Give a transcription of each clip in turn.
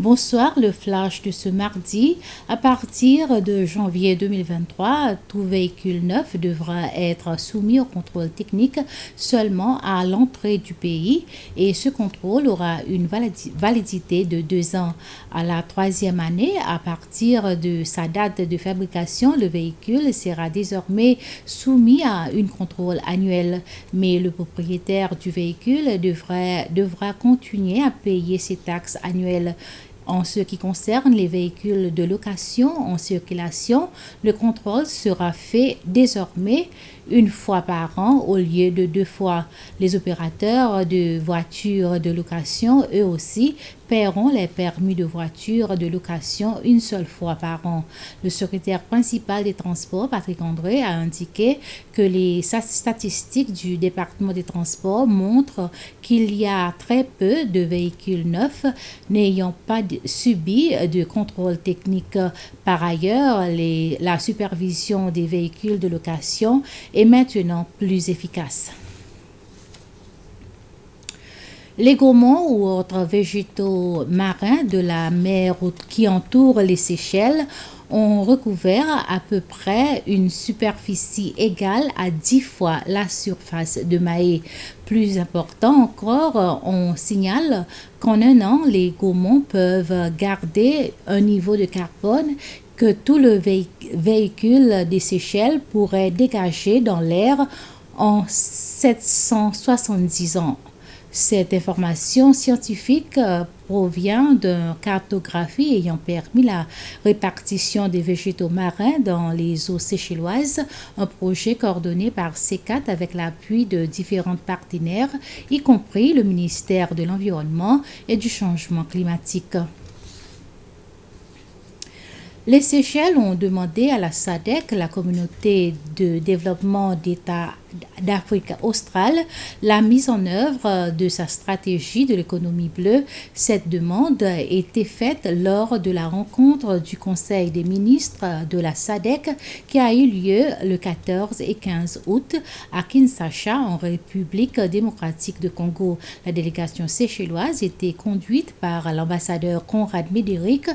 Bonsoir, le flash de ce mardi. À partir de janvier 2023, tout véhicule neuf devra être soumis au contrôle technique seulement à l'entrée du pays et ce contrôle aura une validité de 2 ans. À la troisième année, à partir de sa date de fabrication, le véhicule sera désormais soumis à un contrôle annuel, mais le propriétaire du véhicule devra continuer à payer ses taxes annuelles. En ce qui concerne les véhicules de location en circulation, le contrôle sera fait désormais une fois par an au lieu de 2 fois. Les opérateurs de voitures de location, eux aussi, paieront les permis de voiture de location une seule fois par an. Le secrétaire principal des transports, Patrick André, a indiqué que les statistiques du département des transports montrent qu'il y a très peu de véhicules neufs n'ayant pas subi de contrôle technique. Par ailleurs, la supervision des véhicules de location est maintenant plus efficace. Les gourmands ou autres végétaux marins de la mer qui entourent les Seychelles ont recouvert à peu près une superficie égale à 10 fois la surface de Mahé. Plus important encore, on signale qu'en un an, les gourmands peuvent garder un niveau de carbone que tout le véhicule des Seychelles pourrait dégager dans l'air en 770 ans. Cette information scientifique provient d'une cartographie ayant permis la répartition des végétaux marins dans les eaux séchelloises, un projet coordonné par C4 avec l'appui de différents partenaires, y compris le ministère de l'Environnement et du Changement climatique. Les Seychelles ont demandé à la SADC, la communauté de développement d'États d'Afrique australe, la mise en œuvre de sa stratégie de l'économie bleue. Cette demande a été faite lors de la rencontre du Conseil des ministres de la SADC qui a eu lieu le 14 et 15 août à Kinshasa, en République démocratique de Congo. La délégation séchelloise était conduite par l'ambassadeur Conrad Médéric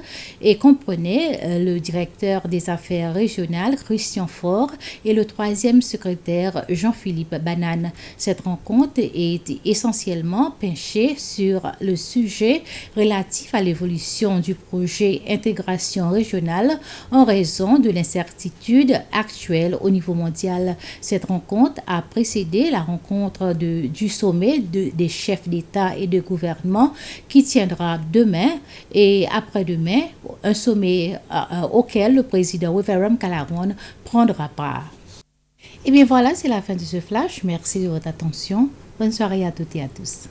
et comprenait le directeur des affaires régionales Christian Faure et le troisième secrétaire Jean-Philippe Banane. Cette rencontre est essentiellement penchée sur le sujet relatif à l'évolution du projet intégration régionale en raison de l'incertitude actuelle au niveau mondial. Cette rencontre a précédé la rencontre du sommet des chefs d'État et de gouvernement qui tiendra demain et après-demain, un sommet auquel le président Wiveram Kalawan prendra part. Et bien voilà, c'est la fin de ce flash. Merci de votre attention. Bonne soirée à toutes et à tous.